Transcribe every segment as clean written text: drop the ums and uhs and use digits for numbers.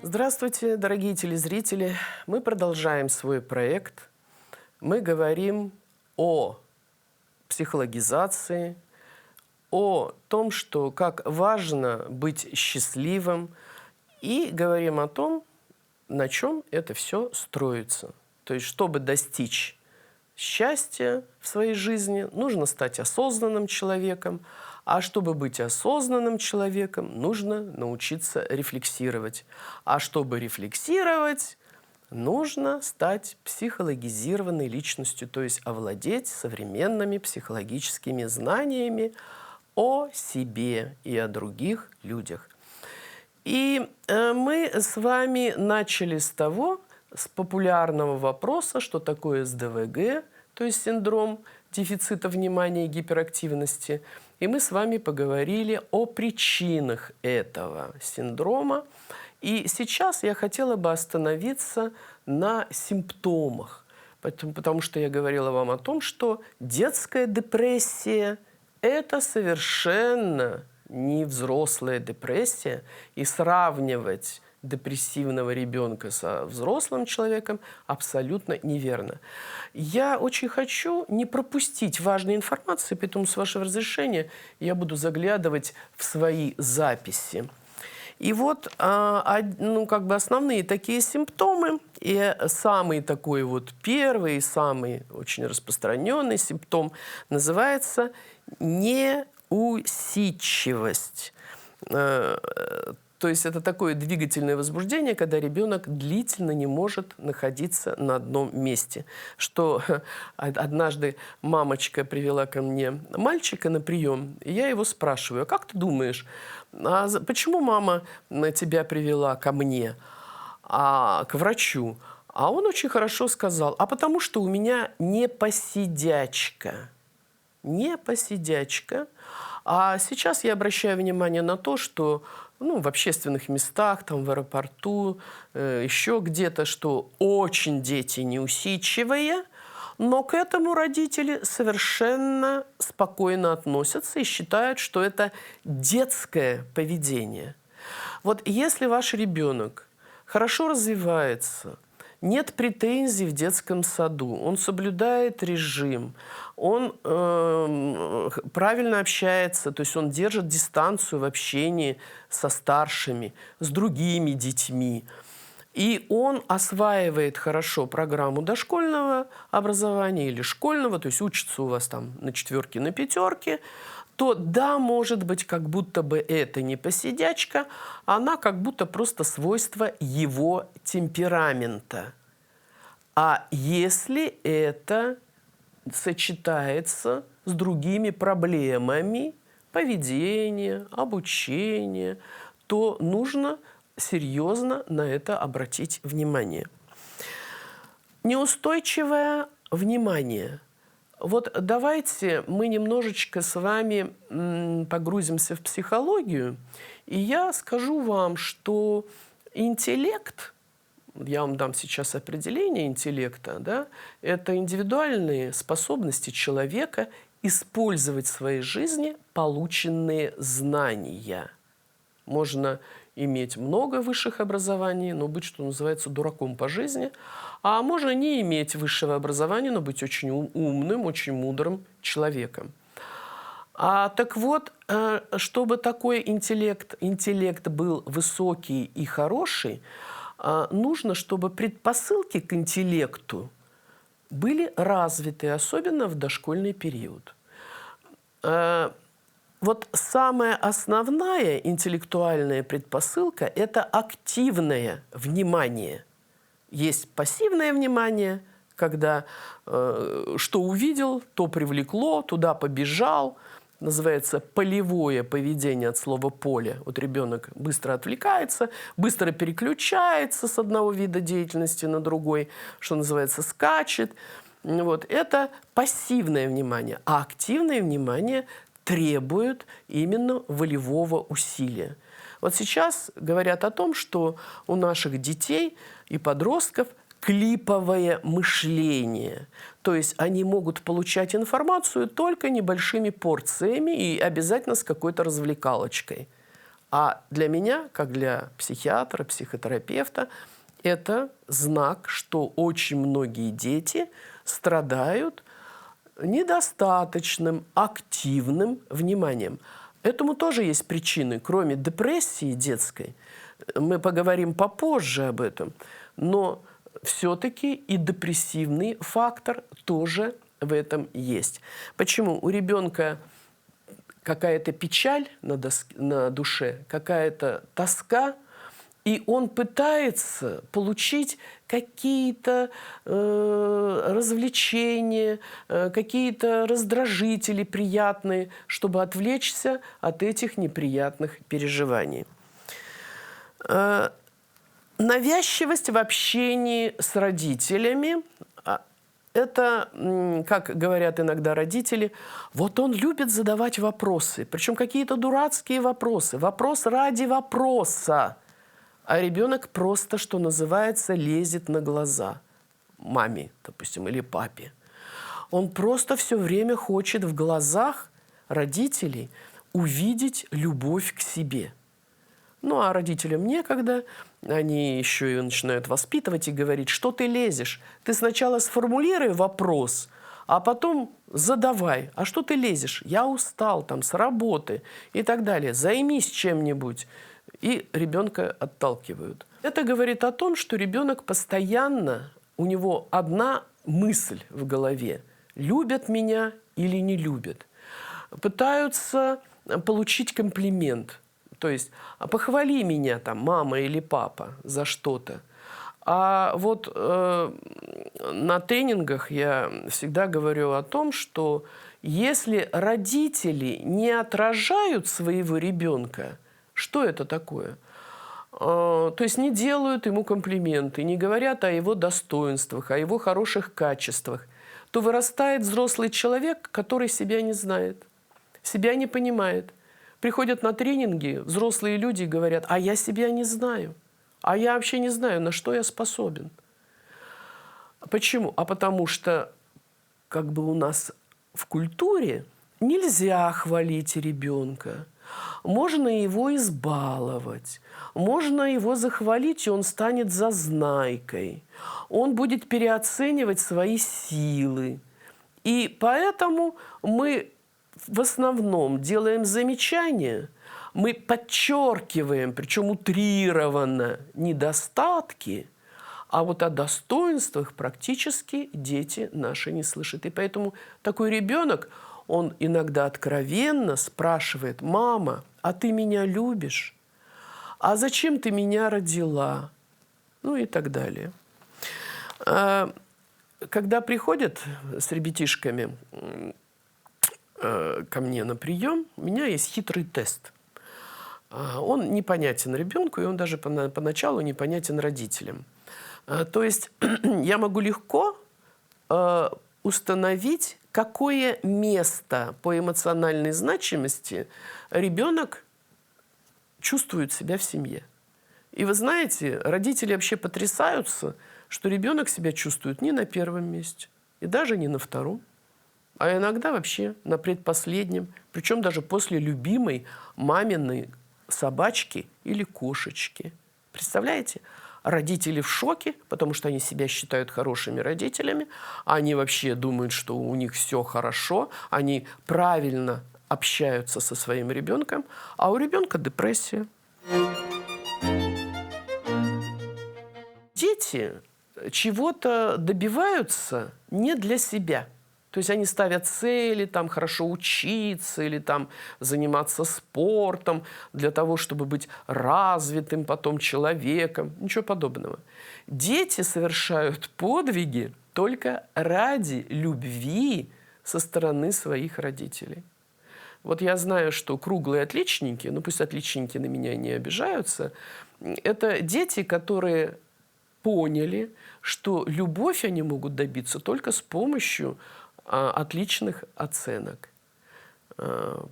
Здравствуйте, дорогие телезрители! Мы продолжаем свой проект. Мы говорим о психологизации, о том, что как важно быть счастливым, и говорим о том, на чем это все строится. То есть, чтобы достичь счастья в своей жизни, нужно стать осознанным человеком, а чтобы быть осознанным человеком, нужно научиться рефлексировать. А чтобы рефлексировать, нужно стать психологизированной личностью, то есть овладеть современными психологическими знаниями о себе и о других людях. И мы с вами начали с популярного вопроса, что такое СДВГ, то есть синдром дефицита внимания и гиперактивности. И мы с вами поговорили о причинах этого синдрома. И сейчас я хотела бы остановиться на симптомах, потому что я говорила вам о том, что детская депрессия – это совершенно не взрослая депрессия, и сравнивать депрессивного ребенка со взрослым человеком абсолютно неверно. Я очень хочу не пропустить важной информации, поэтому, с вашего разрешения, я буду заглядывать в свои записи. И вот основные такие симптомы, и самый такой вот первый, самый очень распространенный симптом называется неусидчивость. То есть это такое двигательное возбуждение, когда ребенок длительно не может находиться на одном месте. Что однажды мамочка привела ко мне мальчика на прием, и я его спрашиваю: а как ты думаешь, почему мама тебя привела ко мне, к врачу? А он очень хорошо сказал: а потому что у меня непосидячка. Непосидячка. А сейчас я обращаю внимание на то, что в общественных местах, там, в аэропорту, еще где-то, что очень дети неусидчивые, но к этому родители совершенно спокойно относятся и считают, что это детское поведение. Вот если ваш ребенок хорошо развивается, нет претензий в детском саду, он соблюдает режим, он правильно общается, то есть он держит дистанцию в общении со старшими, с другими детьми, и он осваивает хорошо программу дошкольного образования или школьного, то есть учится у вас там на 4, на 5, то да, может быть, как будто бы это не посидячка, она как будто просто свойство его темперамента. А если это сочетается с другими проблемами поведения, обучения, то нужно серьезно на это обратить внимание. Неустойчивое внимание. Вот давайте мы немножечко с вами погрузимся в психологию, и я скажу вам, что интеллект, я вам дам сейчас определение интеллекта, да, это индивидуальные способности человека использовать в своей жизни полученные знания. Можно иметь много высших образований, но быть, что называется, дураком по жизни, а можно не иметь высшего образования, но быть очень умным, очень мудрым человеком. Так вот, чтобы такой интеллект был высокий и хороший, нужно, чтобы предпосылки к интеллекту были развиты, особенно в дошкольный период. Вот самая основная интеллектуальная предпосылка – это активное внимание. Есть пассивное внимание, когда что увидел, то привлекло, туда побежал. Называется полевое поведение от слова «поле». Вот ребенок быстро отвлекается, быстро переключается с одного вида деятельности на другой, что называется, скачет. Вот. Это пассивное внимание. А активное внимание требует именно волевого усилия. Вот сейчас говорят о том, что у наших детей и подростков клиповое мышление. То есть они могут получать информацию только небольшими порциями и обязательно с какой-то развлекалочкой. А для меня, как для психиатра, психотерапевта, это знак, что очень многие дети страдают недостаточным активным вниманием. Этому тоже есть причины, кроме депрессии детской. Мы поговорим попозже об этом. Но все-таки и депрессивный фактор тоже в этом есть. Почему? У ребенка какая-то печаль на душе, какая-то тоска, и он пытается получить какие-то развлечения, какие-то раздражители приятные, чтобы отвлечься от этих неприятных переживаний. Навязчивость в общении с родителями – это, как говорят иногда родители, вот он любит задавать вопросы, причем какие-то дурацкие вопросы, вопрос ради вопроса. А ребенок просто, что называется, лезет на глаза маме, допустим, или папе. Он просто все время хочет в глазах родителей увидеть любовь к себе. Ну, а родителям некогда, они еще и начинают воспитывать и говорить, что ты лезешь? Ты сначала сформулируй вопрос, а потом задавай. А что ты лезешь? Я устал там с работы и так далее. Займись чем-нибудь. И ребенка отталкивают. Это говорит о том, что ребенок постоянно, у него одна мысль в голове. Любят меня или не любят. Пытаются получить комплимент. То есть, похвали меня, там, мама или папа, за что-то. А вот на тренингах я всегда говорю о том, что если родители не отражают своего ребенка, что это такое? То есть не делают ему комплименты, не говорят о его достоинствах, о его хороших качествах, то вырастает взрослый человек, который себя не знает, себя не понимает. Приходят на тренинги взрослые люди и говорят, а я себя не знаю, а я вообще не знаю, на что я способен. Почему? А потому что как бы у нас в культуре нельзя хвалить ребенка. Можно его избаловать, можно его захвалить, и он станет зазнайкой. Он будет переоценивать свои силы. И поэтому мы в основном делаем замечания, мы подчеркиваем, причем утрированно, недостатки, а вот о достоинствах практически дети наши не слышат. И поэтому такой ребенок, он иногда откровенно спрашивает: «Мама, а ты меня любишь? А зачем ты меня родила?» Ну и так далее. Когда приходят с ребятишками ко мне на прием, у меня есть хитрый тест. Он непонятен ребенку, и он даже поначалу непонятен родителям. То есть я могу легко установить, какое место по эмоциональной значимости ребенок чувствует себя в семье. И вы знаете, родители вообще потрясаются, что ребенок себя чувствует не на первом месте, и даже не на втором, а иногда вообще на предпоследнем, причем даже после любимой маминой собачки или кошечки. Представляете? Родители в шоке, потому что они себя считают хорошими родителями, они вообще думают, что у них все хорошо, они правильно общаются со своим ребенком, а у ребенка депрессия. Дети чего-то добиваются не для себя. То есть они ставят цели, там, хорошо учиться или там, заниматься спортом для того, чтобы быть развитым потом человеком. Ничего подобного. Дети совершают подвиги только ради любви со стороны своих родителей. Вот я знаю, что круглые отличники, ну пусть отличники на меня не обижаются, это дети, которые поняли, что любовь они могут добиться только с помощью отличных оценок.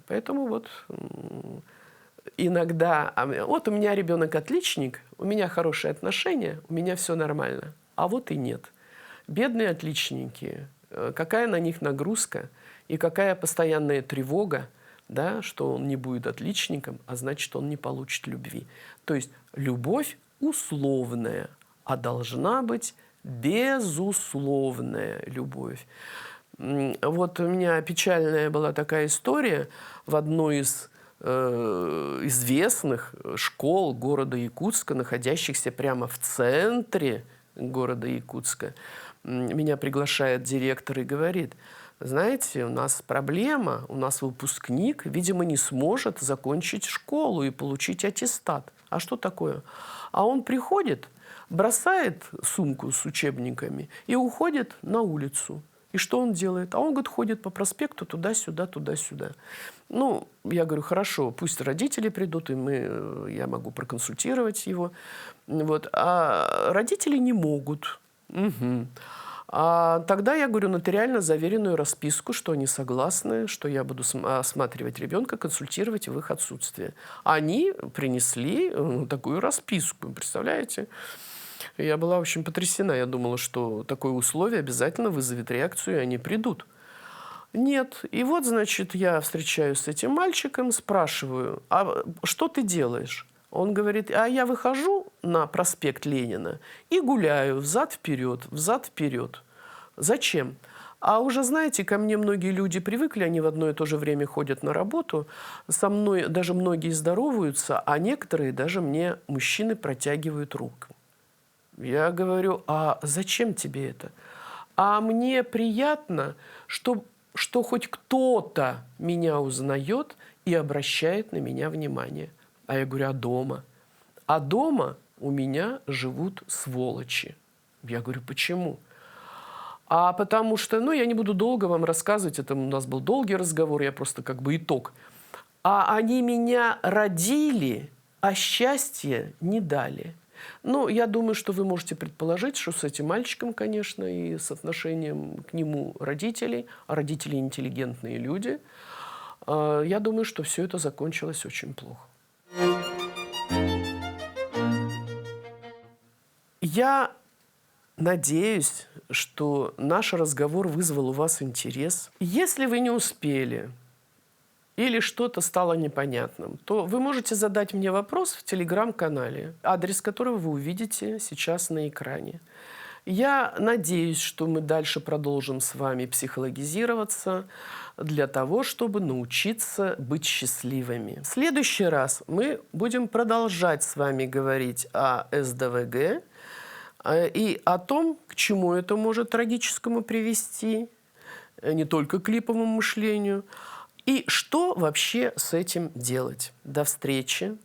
Поэтому вот иногда... Вот у меня ребенок отличник, у меня хорошие отношения, у меня все нормально. А вот и нет. Бедные отличники, какая на них нагрузка и какая постоянная тревога. да, что он не будет отличником, а значит, он не получит любви. То есть любовь условная, а должна быть безусловная любовь. Вот у меня печальная была такая история в одной из известных школ города Якутска, находящихся прямо в центре города Якутска. Меня приглашает директор и говорит: знаете, у нас проблема, у нас выпускник, видимо, не сможет закончить школу и получить аттестат. А что такое? А он приходит, бросает сумку с учебниками и уходит на улицу. И что он делает? А он, говорит, ходит по проспекту туда-сюда, туда-сюда. Ну, я говорю, хорошо, пусть родители придут, и я могу проконсультировать его. Вот. А родители не могут. Угу. А тогда я говорю нотариально заверенную расписку, что они согласны, что я буду осматривать ребенка, консультировать в их отсутствие. Они принесли такую расписку, представляете? Я была очень потрясена. Я думала, что такое условие обязательно вызовет реакцию, и они придут. Нет. И вот, значит, я встречаюсь с этим мальчиком, спрашиваю: а что ты делаешь? Он говорит: а я выхожу на проспект Ленина и гуляю взад-вперед, взад-вперед. Зачем? А уже, знаете, ко мне многие люди привыкли, они в одно и то же время ходят на работу, со мной даже многие здороваются, а некоторые даже мне, мужчины, протягивают руку. Я говорю: а зачем тебе это? А мне приятно, что хоть кто-то меня узнает и обращает на меня внимание. А я говорю: а дома? А дома у меня живут сволочи. Я говорю: почему? А потому что, я не буду долго вам рассказывать, это у нас был долгий разговор, я просто как бы итог. А они меня родили, а счастья не дали. Я думаю, что вы можете предположить, что с этим мальчиком, конечно, и с отношением к нему родителей, а родители интеллигентные люди, я думаю, что все это закончилось очень плохо. Я надеюсь, что наш разговор вызвал у вас интерес. Если вы не успели или что-то стало непонятным, то вы можете задать мне вопрос в телеграм-канале, адрес которого вы увидите сейчас на экране. Я надеюсь, что мы дальше продолжим с вами психологизироваться для того, чтобы научиться быть счастливыми. В следующий раз мы будем продолжать с вами говорить о СДВГ и о том, к чему это может трагическому привести, не только к липовому мышлению, и что вообще с этим делать. До встречи!